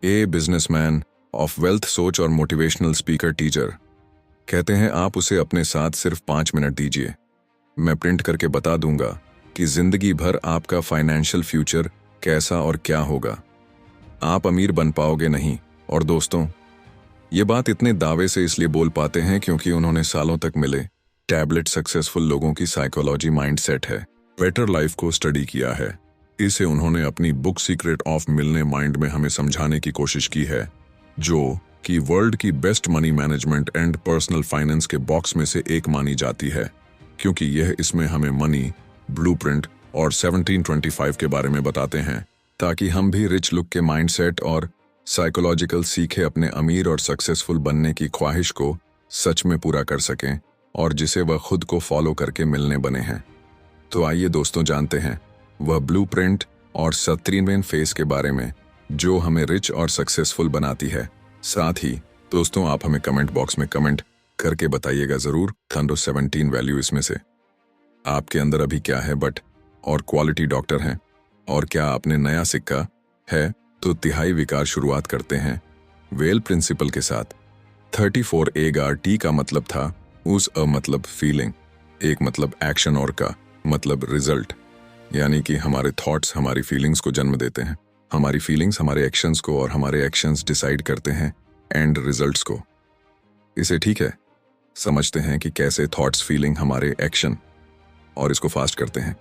A businessman of wealth सोच और motivational speaker teacher कहते हैं आप उसे अपने साथ सिर्फ 5 मिनट दीजिए, मैं प्रिंट करके बता दूंगा कि जिंदगी भर आपका फाइनेंशियल फ्यूचर कैसा और क्या होगा। आप अमीर बन पाओगे नहीं। और दोस्तों, ये बात इतने दावे से इसलिए बोल पाते हैं क्योंकि उन्होंने सालों तक मिले टैबलेट सक्सेसफुल लोगों की साइकोलॉजी माइंडसेट है, बेटर लाइफ को स्टडी किया है। इसे उन्होंने अपनी बुक सीक्रेट ऑफ मिलने माइंड में हमें समझाने की कोशिश की है, जो कि वर्ल्ड की best money management and personal finance के बॉक्स में से एक मानी जाती है, क्योंकि यह इसमें हमें मनी ब्लूप्रिंट और 1725 के बारे में बताते हैं, ताकि हम भी रिच लुक के माइंडसेट और साइकोलॉजिकल सीखे अपने अमीर और सक्सेसफुल बनने की ख्वाहिश को सच में पूरा कर सकें और जिसे वह खुद को फॉलो करके मिलने बने हैं। तो आइए दोस्तों, जानते हैं वह ब्लूप्रिंट और 17 फेस के बारे में जो हमें रिच और सक्सेसफुल बनाती है। साथ ही दोस्तों, आप हमें कमेंट बॉक्स में कमेंट करके बताइएगा जरूर थंडो 17 वैल्यू इसमें से आपके अंदर अभी क्या है, बट और क्वालिटी डॉक्टर हैं, और क्या आपने नया सिक्का है। तो तिहाई विकार शुरुआत करते हैं वेल प्रिंसिपल के साथ। 34 एगार टी का मतलब था उस मतलब फीलिंग, एक मतलब एक्शन और का मतलब रिजल्ट, यानी कि हमारे थॉट्स हमारी फीलिंग्स को जन्म देते हैं, हमारी फीलिंग्स हमारे एक्शंस को और हमारे एक्शंस डिसाइड करते हैं एंड रिजल्ट्स को। इसे ठीक है, समझते हैं कि कैसे थॉट्स फीलिंग हमारे एक्शन और इसको फास्ट करते हैं।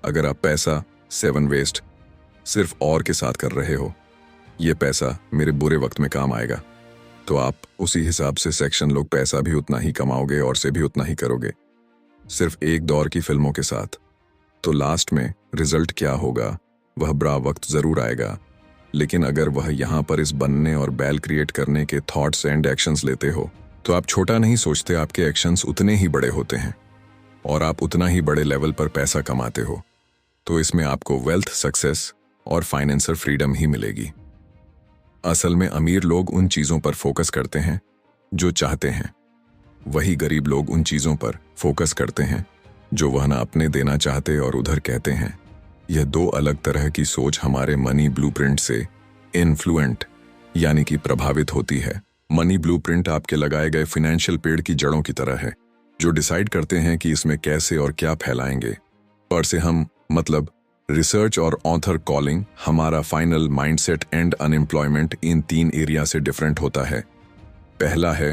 अगर आप पैसा 7 वेस्ट सिर्फ और के साथ कर रहे हो, ये पैसा मेरे बुरे वक्त में काम आएगा, तो आप उसी हिसाब से सेक्शन लोग पैसा भी उतना ही कमाओगे और से भी उतना ही करोगे, सिर्फ एक दौर की फिल्मों के साथ। तो लास्ट में रिजल्ट क्या होगा, वह बुरा वक्त जरूर आएगा, लेकिन अगर वह यहाँ पर इस बनने और बैल क्रिएट करने के थॉट्स एंड एक्शंस लेते हो, तो आप छोटा नहीं सोचते, आपके एक्शंस उतने ही बड़े होते हैं और आप उतना ही बड़े लेवल पर पैसा कमाते हो। तो इसमें आपको वेल्थ, सक्सेस और फाइनेंशियल फ्रीडम ही मिलेगी। असल में अमीर लोग उन चीजों पर फोकस करते हैं जो चाहते हैं, वही गरीब लोग उन चीजों पर फोकस करते हैं जो वह ना अपने देना चाहते और उधर कहते हैं। यह दो अलग तरह की सोच हमारे मनी ब्लूप्रिंट से इन्फ्लुएंट यानी कि प्रभावित होती है। मनी ब्लूप्रिंट आपके लगाए गए फाइनेंशियल पेड़ की जड़ों की तरह है, जो डिसाइड करते हैं कि इसमें कैसे और क्या फैलाएंगे। पर से हम मतलब रिसर्च और ऑथर कॉलिंग हमारा final mindset and unemployment in 3 area से डिफरेंट होता है। पहला है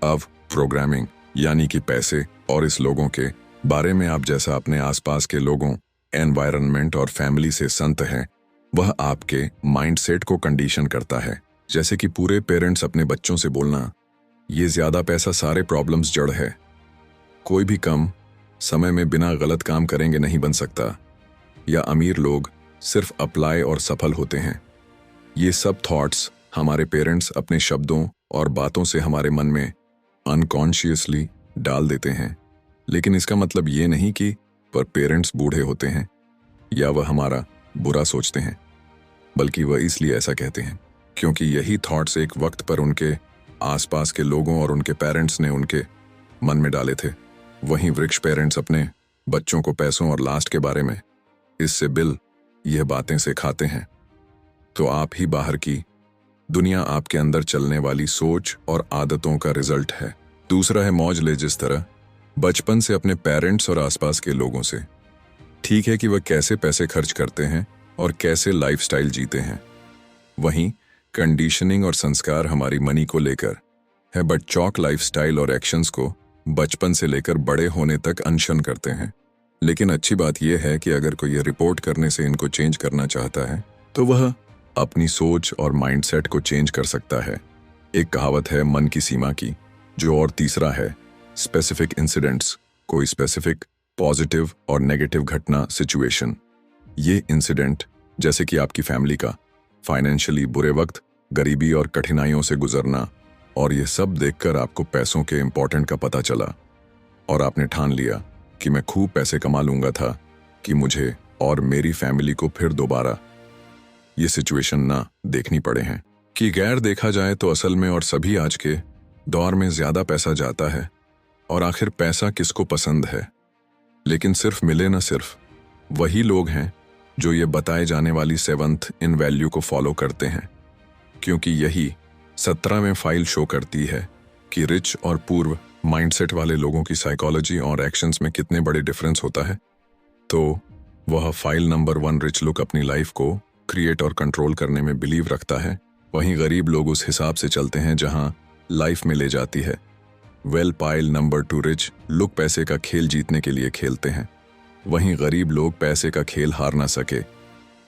अब प्रोग्रामिंग, यानी कि पैसे और इस लोगों के बारे में आप जैसा अपने आसपास के लोगों, एनवायरनमेंट और फैमिली से संत हैं, वह आपके माइंडसेट को कंडीशन करता है। जैसे कि पूरे पेरेंट्स अपने बच्चों से बोलना, ये ज्यादा पैसा सारे प्रॉब्लम्स जड़ है, कोई भी कम समय में बिना गलत काम करेंगे नहीं बन सकता, या अमीर लोग सिर्फ अप्लाई और सफल होते हैं। ये सब थॉट्स हमारे पेरेंट्स अपने शब्दों और बातों से हमारे मन में अनकॉन्शियसली डाल देते हैं। लेकिन इसका मतलब ये नहीं कि पर पेरेंट्स बूढ़े होते हैं या वह हमारा बुरा सोचते हैं, बल्कि वह इसलिए ऐसा कहते हैं क्योंकि यही थॉट्स एक वक्त पर उनके आसपास के लोगों और उनके पेरेंट्स ने उनके मन में डाले थे। वहीं वृक्ष पेरेंट्स अपने बच्चों को पैसों और लास्ट के बारे में इससे बिल यह बातें सिखाते हैं। तो आप ही बाहर की दुनिया आपके अंदर चलने वाली सोच और आदतों का रिजल्ट है। दूसरा है मौज ले, जिस तरह बचपन से अपने पेरेंट्स और आसपास के लोगों से। ठीक है कि वह कैसे पैसे खर्च करते हैं और कैसे लाइफस्टाइल जीते हैं, वहीं कंडीशनिंग और संस्कार हमारी मनी को लेकर है, बट चौक लाइफस्टाइल और एक्शंस को बचपन से लेकर बड़े होने तक अनशन करते हैं। लेकिन अच्छी बात यह है कि अगर कोई ये रिपोर्ट करने से इनको चेंज करना चाहता है, तो वह अपनी सोच और माइंडसेट को चेंज कर सकता है। एक कहावत है मन की सीमा की, जो और तीसरा है स्पेसिफिक इंसिडेंट्स, कोई स्पेसिफिक पॉजिटिव और नेगेटिव घटना सिचुएशन। ये इंसिडेंट जैसे कि आपकी फैमिली का फाइनेंशियली बुरे वक्त, गरीबी और कठिनाइयों से गुजरना, और ये सब देखकर आपको पैसों के इंपॉर्टेंट का पता चला और आपने ठान लिया कि मैं खूब पैसे कमा लूंगा था कि मुझे और मेरी फैमिली को फिर दोबारा ये सिचुएशन ना देखनी पड़े हैं। कि गैर देखा जाए तो असल में और सभी आज के दौर में ज्यादा पैसा जाता है, और आखिर पैसा किसको पसंद है। लेकिन सिर्फ मिले न सिर्फ वही लोग हैं जो ये बताए जाने वाली 7th इन वैल्यू को फॉलो करते हैं। क्योंकि यही 17वें फाइल शो करती है कि रिच और पूर्व माइंडसेट वाले लोगों की साइकोलॉजी और एक्शंस में कितने बड़े डिफरेंस होता है। तो वह फाइल नंबर 1 रिच लोग अपनी लाइफ को क्रिएट और कंट्रोल करने में बिलीव रखता है, वहीं गरीब लोग उस हिसाब से चलते हैं जहां लाइफ में ले जाती है। वेल फाइल नंबर 2 रिच लोग पैसे का खेल जीतने के लिए खेलते हैं, वहीं गरीब लोग पैसे का खेल हार ना सके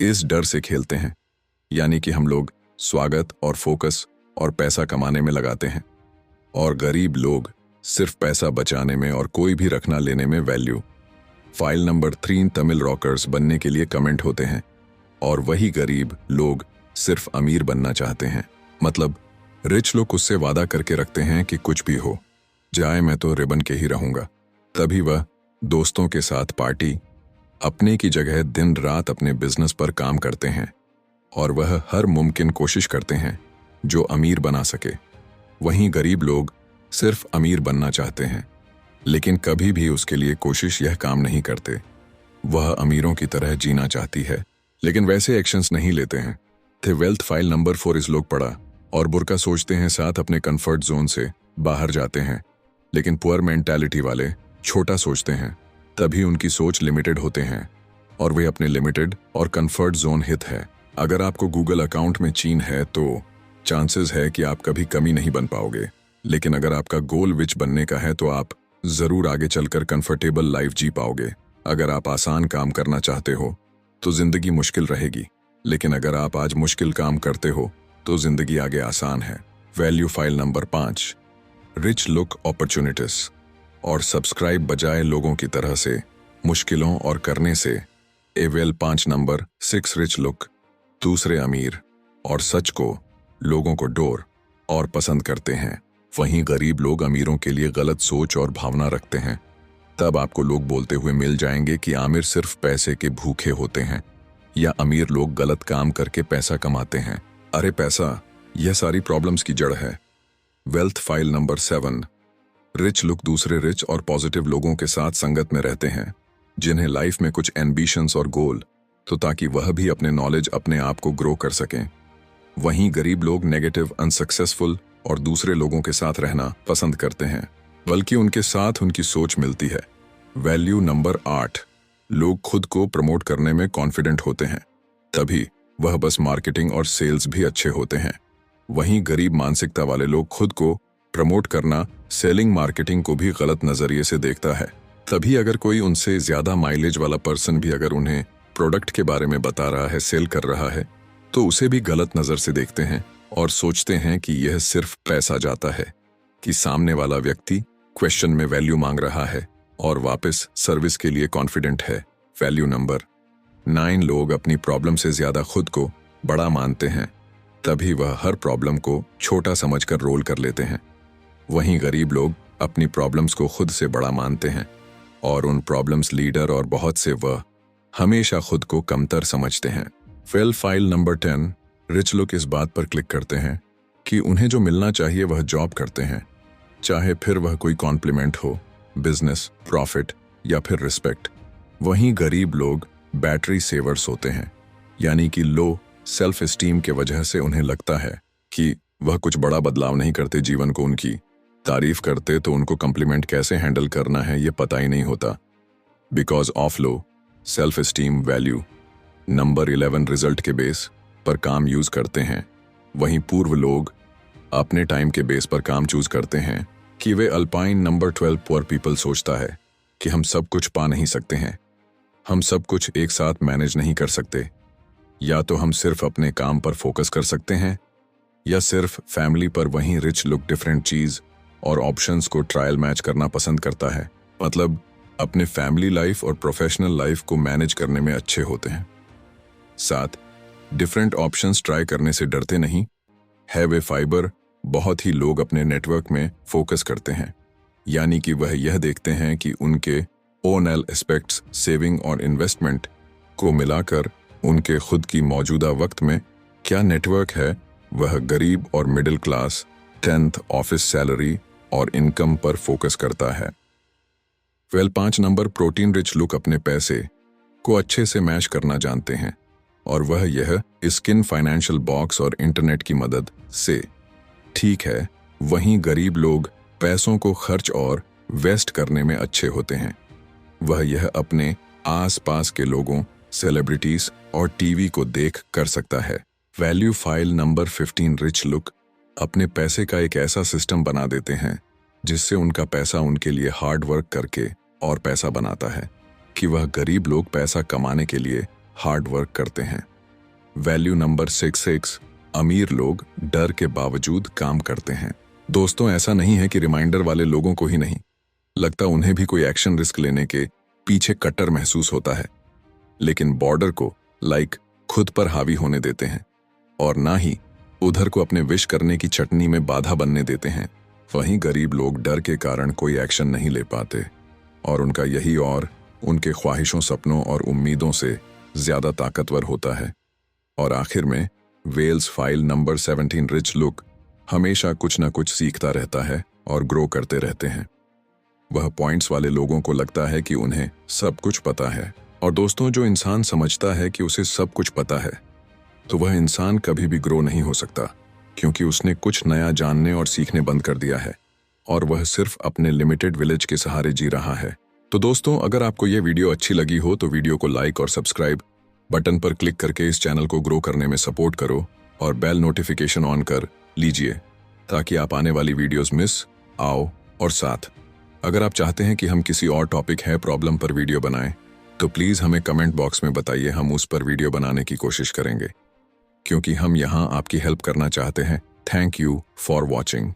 इस डर से खेलते हैं। यानी कि हम लोग स्वागत और फोकस और पैसा कमाने में लगाते हैं, और गरीब लोग सिर्फ पैसा बचाने में और कोई भी रखना लेने में value. File number 3 Tamil rockers बनने के लिए कमेंट होते हैं, और वही गरीब लोग सिर्फ अमीर बनना चाहते हैं। मतलब रिच लोग उससे वादा करके रखते हैं कि कुछ भी हो जाए मैं तो रिबन के ही रहूंगा। तभी वह दोस्तों के साथ पार्टी अपने की जगह दिन रात अपने बिजनेस पर काम करते हैं, और वह हर मुमकिन कोशिश करते हैं जो अमीर बना सके। वहीं गरीब लोग सिर्फ अमीर बनना चाहते हैं, लेकिन कभी भी उसके लिए कोशिश यह काम नहीं करते। वह अमीरों की तरह जीना चाहती है, लेकिन वैसे एक्शंस नहीं लेते हैं। थे वेल्थ फाइल नंबर 4 इस लोग पढ़ा और बुरका सोचते हैं, साथ अपने कंफर्ट जोन से बाहर जाते हैं, लेकिन पुअर मेंटालिटी वाले छोटा सोचते हैं, तभी उनकी सोच लिमिटेड होते हैं, और वे अपने लिमिटेड और कंफर्ट जोन हित है। अगर आपको गूगल अकाउंट में चीन है तो चांसेस है कि आप कभी कमी नहीं बन पाओगे, लेकिन अगर आपका गोल विच बनने का है तो आप जरूर आगे चलकर कंफर्टेबल लाइफ जी पाओगे। अगर आप आसान काम करना चाहते हो तो जिंदगी मुश्किल रहेगी, लेकिन अगर आप आज मुश्किल काम करते हो तो जिंदगी आगे आसान है। Value file number 5 rich look opportunities और सब्सक्राइब बजाय लोगों की तरह से मुश्किलों और करने से। एवेल 5 नंबर 6 रिच लुक दूसरे अमीर और सच को लोगों को डोर और पसंद करते हैं, वहीं गरीब लोग अमीरों के लिए गलत सोच और भावना रखते हैं। तब आपको लोग बोलते हुए मिल जाएंगे कि आमिर सिर्फ पैसे के भूखे होते हैं, या अमीर लोग गलत काम करके पैसा कमाते हैं। अरे पैसा यह सारी प्रॉब्लम्स की जड़ है। वेल्थ फाइल नंबर 7 रिच लोग दूसरे रिच और पॉजिटिव लोगों के साथ संगत में रहते हैं, जिन्हें लाइफ में कुछ एम्बिशंस और गोल, तो ताकि वह भी अपने नॉलेज अपने आप को ग्रो कर सकें। वहीं गरीब लोग नेगेटिव, अनसक्सेसफुल और दूसरे लोगों के साथ रहना पसंद करते हैं, बल्कि उनके साथ उनकी सोच मिलती है। वैल्यू नंबर 8 लोग खुद को प्रमोट करने में कॉन्फिडेंट होते हैं, तभी वह बस मार्केटिंग और सेल्स भी अच्छे होते हैं। वहीं गरीब मानसिकता वाले लोग खुद को प्रमोट करना, सेलिंग, मार्केटिंग को भी गलत नजरिए से देखता है। तभी अगर कोई उनसे ज्यादा माइलेज वाला पर्सन भी अगर उन्हें प्रोडक्ट के बारे में बता रहा है, सेल कर रहा है, तो उसे भी गलत नजर से देखते हैं और सोचते हैं कि यह सिर्फ पैसा जाता है, कि सामने वाला व्यक्ति क्वेश्चन में वैल्यू मांग रहा है और वापस सर्विस के लिए कॉन्फिडेंट है। वैल्यू नंबर 9 लोग अपनी प्रॉब्लम से ज्यादा खुद को बड़ा मानते हैं, तभी वह हर प्रॉब्लम को छोटा समझकर रोल कर लेते हैं। वहीं गरीब लोग अपनी प्रॉब्लम्स को खुद से बड़ा मानते हैं और उन प्रॉब्लम्स लीडर और बहुत से वह हमेशा खुद को कमतर समझते हैं। फेल फाइल नंबर 10 रिच लोग इस बात पर क्लिक करते हैं कि उन्हें जो मिलना चाहिए वह जॉब करते हैं, चाहे फिर वह कोई कॉम्प्लीमेंट हो, बिजनेस, प्रॉफिट या फिर रिस्पेक्ट। वहीं गरीब लोग बैटरी सेवर्स होते हैं, यानी कि लो सेल्फ एस्टीम के वजह से उन्हें लगता है कि वह कुछ बड़ा बदलाव नहीं करते जीवन को। उनकी तारीफ करते तो उनको कॉम्प्लीमेंट कैसे हैंडल करना है ये पता ही नहीं होता। Because of low self esteem. Value number 11 result के बेस पर काम यूज करते हैं, वहीं पूर्व लोग अपने टाइम के बेस पर काम चूज करते हैं कि वे अल्पाइन नंबर 12 पुअर पीपल सोचता है कि हम सब कुछ पा नहीं सकते हैं, हम सब कुछ एक साथ मैनेज नहीं कर सकते, या तो हम सिर्फ अपने काम पर फोकस कर सकते हैं या सिर्फ फैमिली पर। वहीं रिच लुक डिफरेंट चीज और ऑप्शंस को ट्रायल मैच करना पसंद करता है, मतलब अपने फैमिली लाइफ और प्रोफेशनल लाइफ को मैनेज करने में अच्छे होते हैं। साथ डिफरेंट ऑप्शंस ट्राई करने से डरते नहीं है वे। फाइबर बहुत ही लोग अपने नेटवर्क में फोकस करते हैं, यानी कि वह यह देखते हैं कि उनके ओनएल एस्पेक्ट्स, सेविंग और इन्वेस्टमेंट को मिलाकर उनके खुद की मौजूदा वक्त में क्या नेटवर्क है। वह गरीब और middle class 10th office salary और इनकम पर फोकस करता है। 5 नंबर प्रोटीन रिच लुक अपने पैसे को अच्छे से मैच करना जानते हैं, और वह यह स्किन फाइनेंशियल बॉक्स और इंटरनेट की मदद से। ठीक है, वहीं गरीब लोग पैसों को खर्च और वेस्ट करने में अच्छे होते हैं। वह यह अपने आसपास के लोगों, सेलिब्रिटीज और टीवी को देख कर सकता है। Value file number 15 rich look अपने पैसे का एक ऐसा सिस्टम बना देते हैं जिससे उनका पैसा उनके लिए हार्ड वर्क करके और पैसा बनाता है कि वह गरीब लोग पैसा कमाने के लिए हार्ड वर्क करते हैं। वैल्यू नंबर 66 अमीर लोग डर के बावजूद काम करते हैं। दोस्तों, ऐसा नहीं है कि रिमाइंडर वाले लोगों को ही नहीं लगता, उन्हें भी कोई एक्शन रिस्क लेने के पीछे कट्टर महसूस होता है, लेकिन बॉर्डर को खुद पर हावी होने देते हैं और ना ही उधर को अपने विश करने की चटनी में बाधा बनने देते हैं। वहीं गरीब लोग डर के कारण कोई एक्शन नहीं ले पाते और उनका यही और उनके ख्वाहिशों, सपनों और उम्मीदों से ज्यादा ताकतवर होता है। और आखिर में wells file number 17 rich look हमेशा कुछ न कुछ सीखता रहता है और ग्रो करते रहते हैं। वह पॉइंट्स वाले लोगों को लगता है कि उन्हें सब कुछ पता है। और दोस्तों, जो इंसान समझता है कि उसे सब कुछ पता है तो वह इंसान कभी भी ग्रो नहीं हो सकता, क्योंकि उसने कुछ नया जानने और सीखने बंद कर दिया है और वह सिर्फ अपने लिमिटेड विलेज के सहारे जी रहा है। तो दोस्तों, अगर आपको यह वीडियो अच्छी लगी हो तो वीडियो को लाइक और सब्सक्राइब बटन पर क्लिक करके इस चैनल को ग्रो करने में सपोर्ट करो और बेल नोटिफिकेशन ऑन कर लीजिए ताकि आप आने वाली वीडियोस मिस आओ। और साथ अगर आप चाहते हैं कि हम किसी और टॉपिक है प्रॉब्लम पर वीडियो बनाएं तो प्लीज़ हमें कमेंट बॉक्स में बताइए, हम उस पर वीडियो बनाने की कोशिश करेंगे, क्योंकि हम यहाँ आपकी हेल्प करना चाहते हैं। Thank you for watching.